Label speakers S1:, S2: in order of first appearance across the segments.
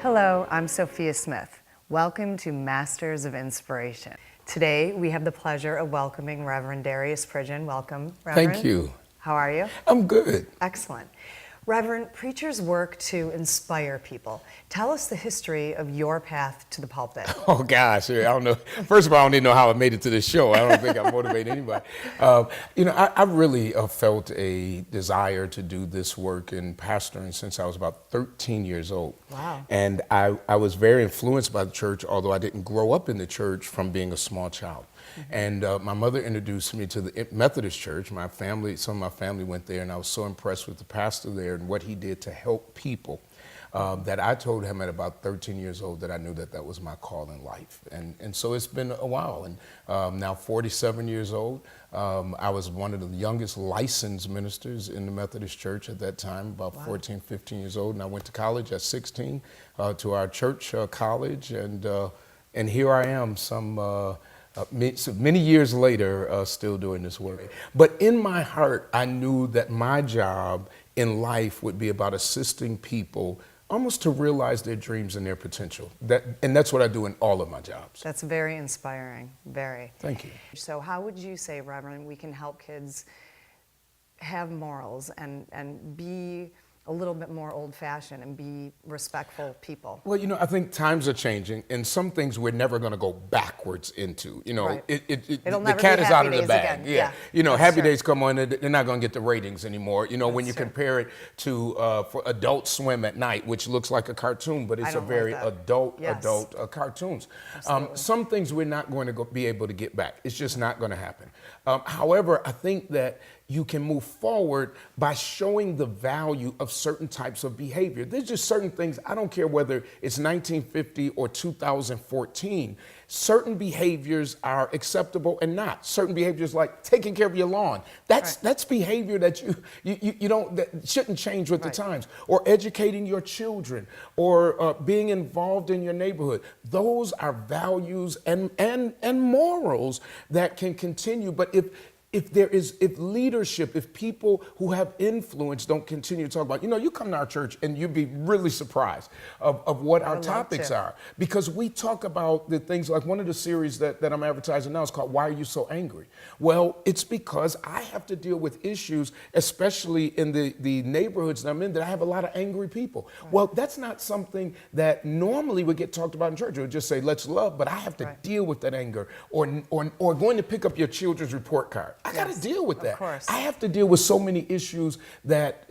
S1: Hello, I'm Sophia Smith. Welcome to Masters of Inspiration. Today we have the pleasure of welcoming Reverend Darius Pridgen. Welcome, Reverend.
S2: Thank you.
S1: How are you?
S2: I'm good.
S1: Excellent. Reverend, preachers work to inspire people. Tell us the history of your path to the pulpit.
S2: Oh gosh, I don't know. First of all, I don't even know how I made it to this show. I don't think I motivate anybody. I really felt a desire to do this work in pastoring since I was about 13 years old.
S1: Wow.
S2: And I was very influenced by the church, although I didn't grow up in the church from being a small child. And my mother introduced me to the Methodist Church. Some of my family went there, and I was so impressed with the pastor there and what he did to help people that I told him at about 13 years old that I knew that was my call in life. And so it's been a while, and now 47 years old. I was one of the youngest licensed ministers in the Methodist Church at that time, about 14, 15 years old, and I went to college at 16 to our church college, and here I am so many years later, still doing this work. But in my heart, I knew that my job in life would be about assisting people almost to realize their dreams and their potential. And that's what I do in all of my jobs.
S1: That's very inspiring, very.
S2: Thank you.
S1: So how would you say, Reverend, we can help kids have morals and be a little bit more old-fashioned and be respectful people?
S2: Well, I think times are changing, and some things we're never going to go backwards into.
S1: Right.
S2: The cat is out of the bag.
S1: Again.
S2: Yeah. Happy
S1: true.
S2: Days come on, they're not going to get the ratings anymore. When you compare it to for Adult Swim at night, which looks like a cartoon, but it's a very adult cartoons. Some things we're not going to be able to get back. It's just not going to happen. However, I think that you can move forward by showing the value of certain types of behavior. There's just certain things, I don't care whether it's 1950 or 2014, certain behaviors are acceptable and not. Certain behaviors like taking care of your lawn, that's behavior that you don't, that shouldn't change with the times. Or educating your children, or being involved in your neighborhood. Those are values and morals that can continue. But if leadership, if people who have influence don't continue to talk about, you come to our church and you'd be really surprised of what our topics are. Because we talk about the things like one of the series that I'm advertising now is called Why Are You So Angry? Well, it's because I have to deal with issues, especially in the neighborhoods that I'm in, that I have a lot of angry people. Right. Well, that's not something that normally would get talked about in church. It would just say, let's love, but I have to deal with that anger. Or going to pick up your children's report card. I got to deal with that.
S1: Of course.
S2: I have to deal with so many issues that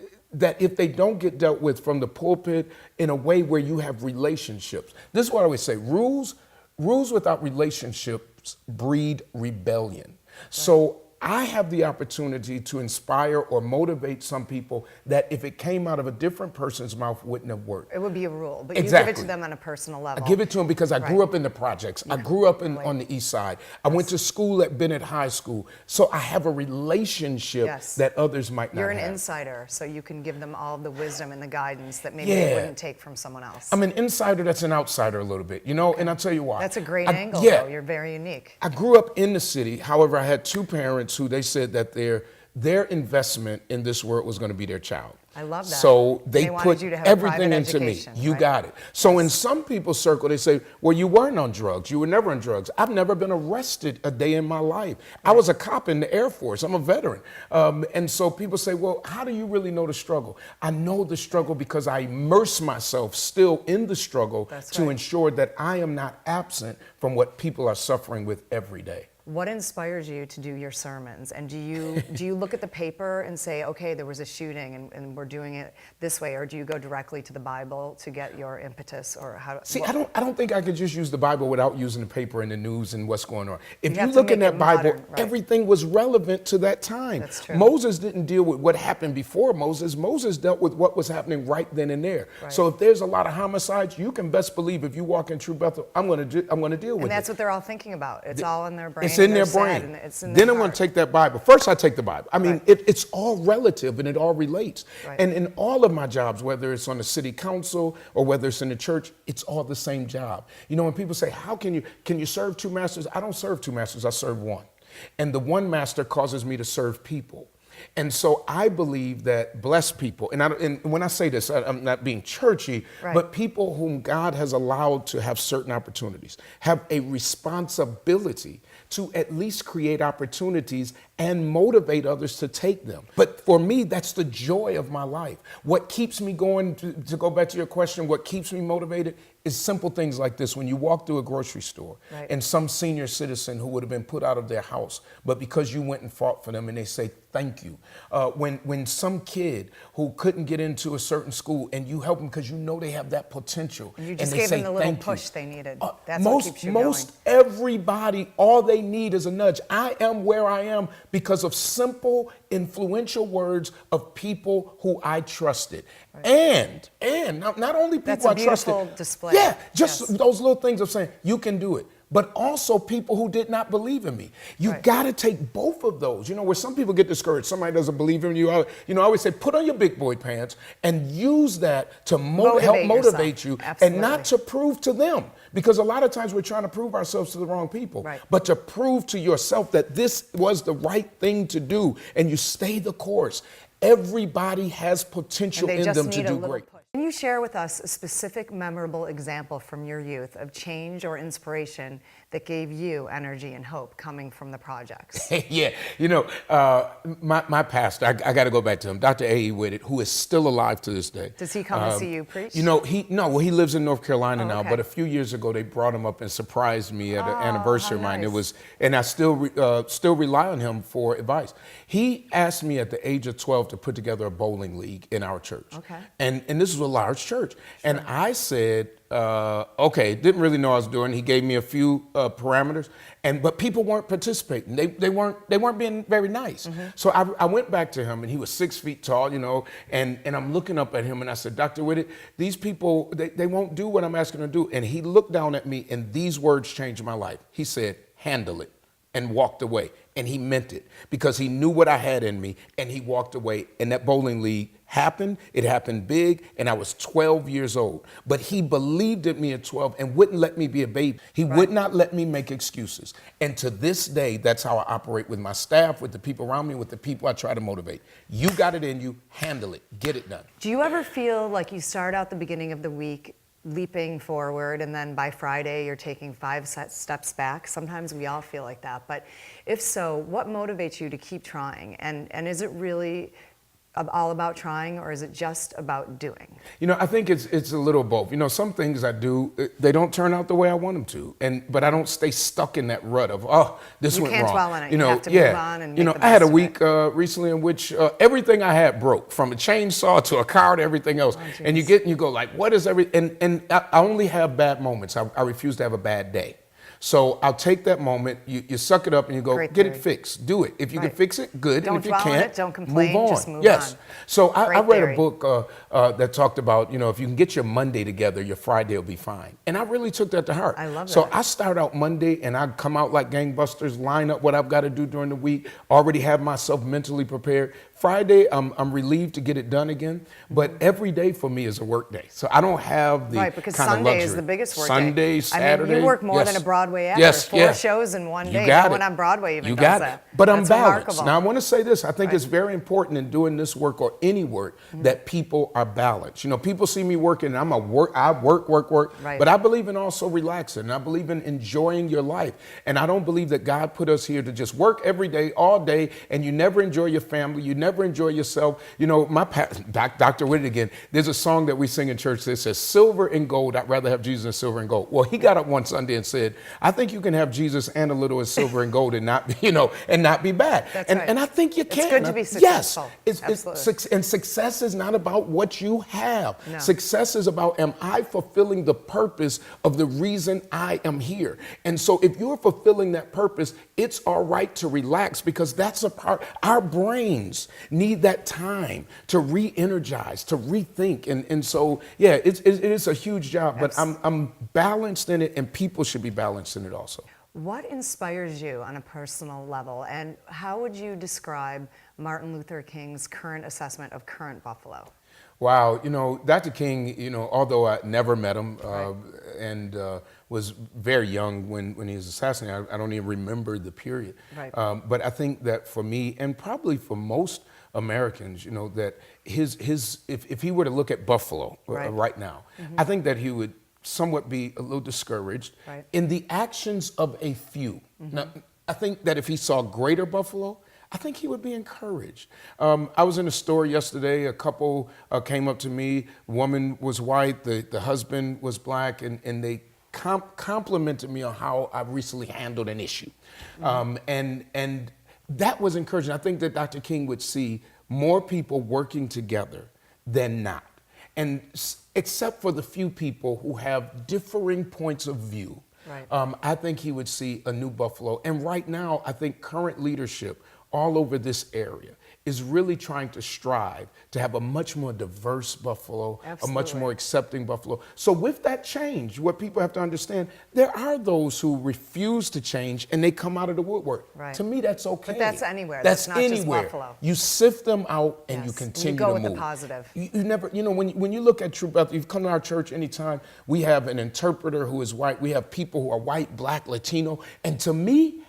S2: if they don't get dealt with from the pulpit in a way where you have relationships. This is what I always say, rules without relationships breed rebellion. Right. So I have the opportunity to inspire or motivate some people that if it came out of a different person's mouth wouldn't have worked.
S1: It would be a rule, but
S2: Exactly.
S1: you give it to them on a personal level.
S2: I give it to them because I grew up in the projects. I grew up on the east side. I went to school at Bennett High School. So I have a relationship that others might not have.
S1: You're an insider, so you can give them all the wisdom and the guidance that maybe they wouldn't take from someone else.
S2: I'm an insider that's an outsider a little bit, and I'll tell you why.
S1: That's a great angle, though. You're very unique.
S2: I grew up in the city. However, I had two parents who they said that their investment in this world was going to be their child.
S1: I love that.
S2: So they put
S1: you to have
S2: everything into me.
S1: education,
S2: You got it. So in some people's circle, they say, well, you weren't on drugs. You were never on drugs. I've never been arrested a day in my life. I was a cop in the Air Force. I'm a veteran. And so people say, well, how do you really know the struggle? I know the struggle because I immerse myself still in the struggle to ensure that I am not absent from what people are suffering with every day.
S1: What inspires you to do your sermons? And do you look at the paper and say, okay, there was a shooting and we're doing it this way, or do you go directly to the Bible to get your impetus, or how?
S2: See, I don't think I could just use the Bible without using the paper and the news and what's going on. If you look in that Bible, everything was relevant to that time.
S1: That's true.
S2: Moses didn't deal with what happened before Moses. Moses dealt with what was happening right then and there. Right. So if there's a lot of homicides, you can best believe if you walk in True Bethel, I'm going to deal with it.
S1: And that's what they're all thinking about. It's all in their brain.
S2: It's in their brain. Then I'm going to take that Bible. First, I take the Bible. I mean, it's all relative and it all relates. Right. And in all of my jobs, whether it's on the city council or whether it's in the church, it's all the same job. When people say, how can you serve two masters? I don't serve two masters. I serve one. And the one master causes me to serve people. And so I believe that blessed people, and when I say this, I'm not being churchy,
S1: right.
S2: but people whom God has allowed to have certain opportunities have a responsibility to at least create opportunities and motivate others to take them. But for me, that's the joy of my life. What keeps me going, to go back to your question, what keeps me motivated is simple things like this. When you walk through a grocery store
S1: right.
S2: and some senior citizen who would have been put out of their house, but because you went and fought for them and they say, thank you. When some kid who couldn't get into a certain school and you help them because you know they have that potential.
S1: And you just
S2: and they
S1: gave
S2: say,
S1: them the little
S2: thank
S1: push
S2: you.
S1: they needed. That's what keeps you
S2: Most
S1: going.
S2: everybody, all they need is a nudge. I am where I am because of simple, influential words of people who I trusted. Right. And not only people I trusted.
S1: That's a beautiful display.
S2: Yeah, just those little things of saying, you can do it. But also people who did not believe in me. You
S1: right.
S2: got to take both of those. You know, where some people get discouraged, somebody doesn't believe in you. You know, I always say, put on your big boy pants and use that to help motivate you.
S1: Absolutely.
S2: And not to prove to them. Because a lot of times we're trying to prove ourselves to the wrong people.
S1: Right.
S2: But to prove to yourself that this was the right thing to do and you stay the course. Everybody has potential in them to do great.
S1: Can you share with us a specific memorable example from your youth of change or inspiration that gave you energy and hope coming from the projects?
S2: Yeah, you know, my pastor, I got to go back to him, Dr. A.E. Whitted, who is still alive to this day.
S1: Does he come and see you preach?
S2: You know, he lives in North Carolina now, but a few years ago they brought him up and surprised me at an anniversary of mine.
S1: Nice.
S2: It was, and I still rely on him for advice. He asked me at the age of 12 to put together a bowling league in our church.
S1: Okay.
S2: And this was a large church. Sure. And I said, okay, didn't really know what I was doing. He gave me a few parameters, but people weren't participating. They weren't being very nice. Mm-hmm. So I went back to him, and he was 6 feet tall, you know, and I'm looking up at him, and I said, Dr. Whitted, these people, they won't do what I'm asking them to do. And he looked down at me, and these words changed my life. He said, handle it, and walked away. And he meant it because he knew what I had in me, and he walked away. And that bowling league happened. It happened big, and I was 12 years old. But he believed in me at 12 and wouldn't let me be a baby. He would not let me make excuses. And to this day, that's how I operate with my staff, with the people around me, with the people I try to motivate. You got it in you, handle it, get it done.
S1: Do you ever feel like you start out the beginning of the week leaping forward, and then by Friday you're taking 5 steps back? Sometimes we all feel like that, but if so, what motivates you to keep trying? And is it really all about trying, or is it just about doing?
S2: You know, I think it's a little both. You know, some things I do, they don't turn out the way I want them to, but I don't stay stuck in that rut of, this went wrong.
S1: You can't dwell on it.
S2: You know,
S1: have to move on and make the best
S2: I had a
S1: of
S2: week
S1: it.
S2: Recently in which everything I had broke, from a chainsaw to a car to everything else. And you go like, what is and I only have bad moments. I refuse to have a bad day. So I'll take that moment, you suck it up, and you go, get it fixed, do it. If you can fix it, good.
S1: Don't
S2: and if you
S1: dwell on
S2: can't,
S1: it, don't complain,
S2: move on.
S1: just move
S2: yes.
S1: on.
S2: So I read
S1: theory.
S2: a book that talked about, you know, if you can get your Monday together, your Friday will be fine. And I really took that to heart.
S1: I love that.
S2: So I start out Monday, and I come out like gangbusters, line up what I've got to do during the week, already have myself mentally prepared. Friday, I'm relieved to get it done again, but every day for me is a work day. So I don't have the
S1: because
S2: kind of
S1: Sunday
S2: luxury.
S1: is the biggest work
S2: Sunday,
S1: day.
S2: Saturday.
S1: I mean, you work more than a Broadway actor. 4 shows in one day. No one on Broadway even does that.
S2: But
S1: That's
S2: I'm balanced.
S1: remarkable.
S2: Now I want to say this. I think it's very important in doing this work or any work that people are balanced. You know, people see me working, and I work.
S1: Right.
S2: But I believe in also relaxing. And I believe in enjoying your life. And I don't believe that God put us here to just work every day, all day, and you never enjoy your family, you never enjoy yourself. You know, Dr. Whitted again, there's a song that we sing in church that says, silver and gold, I'd rather have Jesus than silver and gold. Well, he got up one Sunday and said, I think you can have Jesus and a little of silver and gold and not, and not be bad.
S1: That's
S2: and,
S1: right.
S2: and I think you can.
S1: It's good to be successful.
S2: Yes. And success is not about what you have.
S1: No.
S2: Success is about, am I fulfilling the purpose of the reason I am here? And so if you're fulfilling that purpose, it's all right to relax, because that's a part, our brains need that time to re-energize, to rethink. And so, yeah, it is a huge job, but I'm balanced in it, and people should be balanced in it also.
S1: What inspires you on a personal level, and how would you describe Martin Luther King's current assessment of current Buffalo?
S2: Wow, Dr. King, although I never met him and was very young when he was assassinated, I don't even remember the period.
S1: Right.
S2: But I think that for me, and probably for most Americans, that if he were to look at Buffalo right now, I think that he would somewhat be a little discouraged in the actions of a few. Now, I think that if he saw greater Buffalo, I think he would be encouraged. I was in a store yesterday. A couple came up to me. The woman was white. The husband was black, and they complimented me on how I recently handled an issue. And that was encouraging. I think that Dr. King would see more people working together than not. And except for the few people who have differing points of view, I think he would see a new Buffalo. And right now, I think current leadership all over this area is really trying to strive to have a much more diverse Buffalo, a much more accepting Buffalo. So with that change, what people have to understand, there are those who refuse to change and they come out of the woodwork. To me, that's okay.
S1: But that's anywhere.
S2: That's
S1: not
S2: anywhere.
S1: Just Buffalo.
S2: You sift them out and you continue to move.
S1: You go with the positive.
S2: You never, when you look at True Bethel, you've come to our church anytime, we have an interpreter who is white. We have people who are white, black, Latino. And to me,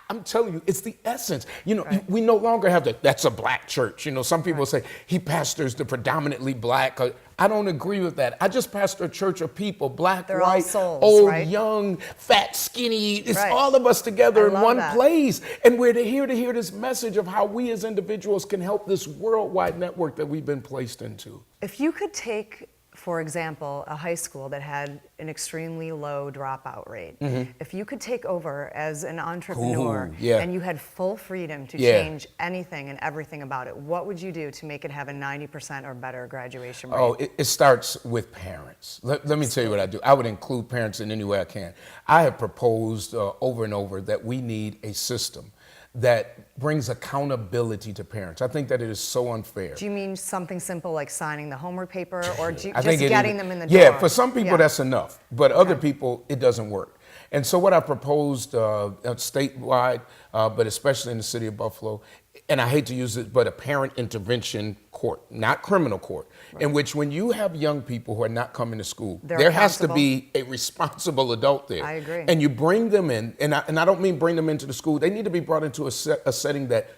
S2: I'm telling you, it's the essence. We no longer have that's a black church. Some people say he pastors the predominantly black. I don't agree with that. I just pastor a church of people, black,
S1: They're
S2: white,
S1: souls,
S2: old, young, fat, skinny. It's all of us together in one place. And we're here to hear this message of how we as individuals can help this worldwide network that we've been placed into.
S1: If you could take, for example, a high school that had an extremely low dropout rate, if you could take over as an entrepreneur and you had full freedom to change anything and everything about it, what would you do to make it have a 90% or better graduation rate?
S2: Oh, it starts with parents. Let me tell you what I do. I would include parents in any way I can. I have proposed over and over that we need a system that brings accountability to parents. I think that it is so unfair.
S1: Do you mean something simple like signing the homework paper or just
S2: getting
S1: them in the door?
S2: Yeah, for some people that's enough, but other people it doesn't work. And so what I proposed statewide, but especially in the city of Buffalo, and I hate to use it, but a parent intervention court, not criminal court, in which when you have young people who are not coming to school, there has to be a responsible adult there.
S1: I agree.
S2: And you bring them in, and I don't mean bring them into the school. They need to be brought into a setting that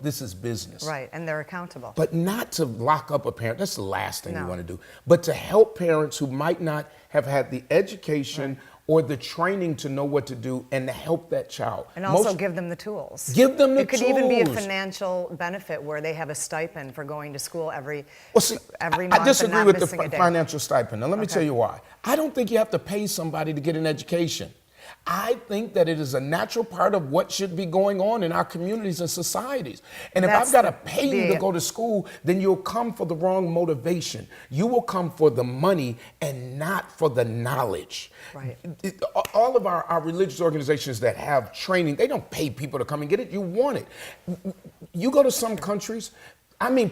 S2: this is business.
S1: Right, and they're accountable.
S2: But not to lock up a parent. That's the last thing you want to do. But to help parents who might not have had the education or the training to know what to do and to help that child.
S1: And also give them the tools.
S2: Give them the tools.
S1: It could even be a financial benefit where they have a stipend for going to school every month.
S2: I disagree with the
S1: financial
S2: financial stipend. Now let me tell you why. I don't think you have to pay somebody to get an education. I think that it is a natural part of what should be going on in our communities and societies. And if I've got to pay you to go to school, then you'll come for the wrong motivation. You will come for the money and not for the knowledge.
S1: Right.
S2: All of our religious organizations that have training, they don't pay people to come and get it. You want it. You go to some countries,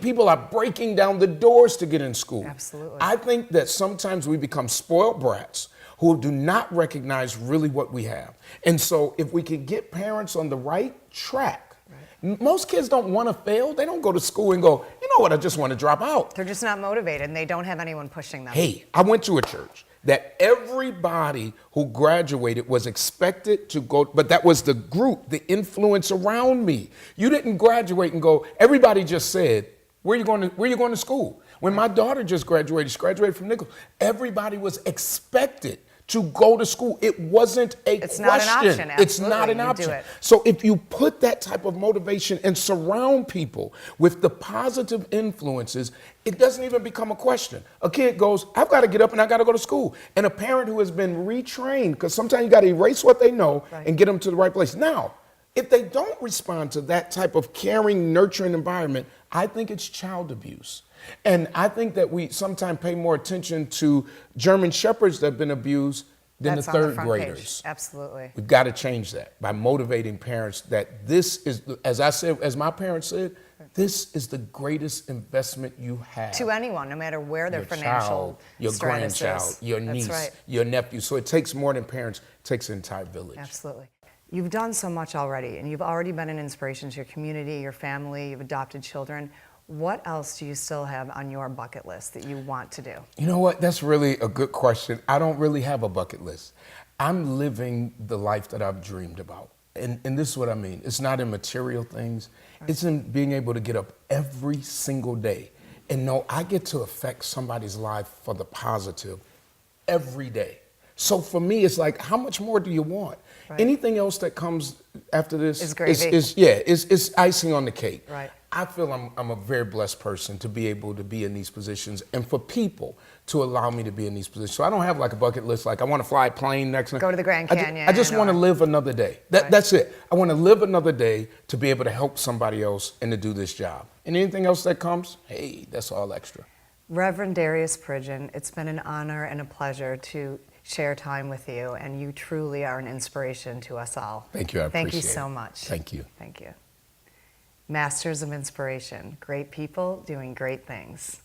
S2: people are breaking down the doors to get in school.
S1: Absolutely.
S2: I think that sometimes we become spoiled brats who do not recognize really what we have. And so if we can get parents on the right track, most kids don't want to fail. They don't go to school and go, you know what, I just want to drop out.
S1: They're just not motivated and they don't have anyone pushing them.
S2: Hey, I went to a church that everybody who graduated was expected to go, but that was the group, the influence around me. You didn't graduate and go, everybody just said, where you going to school? When my daughter just graduated, she graduated from Nichols, everybody was expected to go to school. It wasn't a question.
S1: Not an option.
S2: It's not an option.
S1: Do it.
S2: So if you put that type of motivation and surround people with the positive influences, it doesn't even become a question. A kid goes, I've got to get up and I got to go to school. And a parent who has been retrained, because sometimes you got to erase what they know and get them to the right place. Now, if they don't respond to that type of caring, nurturing environment, I think it's child abuse. And I think that we sometimes pay more attention to German shepherds that have been abused than the third graders.
S1: Absolutely.
S2: We've got to change that by motivating parents that this is, as my parents said, this is the greatest investment you have.
S1: To anyone, no matter where their financial
S2: child, your
S1: status
S2: grandchild,
S1: is.
S2: your niece, your nephew. So it takes more than parents, it takes an entire village.
S1: Absolutely. You've done so much already, and you've already been an inspiration to your community, your family, you've adopted children. what else do you still have on your bucket list that you want to do?
S2: You know what? That's really a good question. I don't really have a bucket list. I'm living the life that I've dreamed about. And this is what I mean. It's not in material things. It's in being able to get up every single day and know I get to affect somebody's life for the positive every day. So for me, it's like, how much more do you want? Right. Anything else that comes after this
S1: is gravy.
S2: Is icing on the cake.
S1: Right.
S2: I feel I'm a very blessed person to be able to be in these positions and for people to allow me to be in these positions. So I don't have like a bucket list, like I want to fly a plane next night.
S1: Go to the Grand Canyon.
S2: I just want to live another day. That's it. I want to live another day to be able to help somebody else and to do this job. And anything else that comes, hey, that's all extra.
S1: Reverend Darius Pridgen, it's been an honor and a pleasure to share time with you, and you truly are an inspiration to us all.
S2: Thank you. I appreciate it.
S1: Thank you so much.
S2: Thank you.
S1: Thank you. Masters of inspiration, great people doing great things.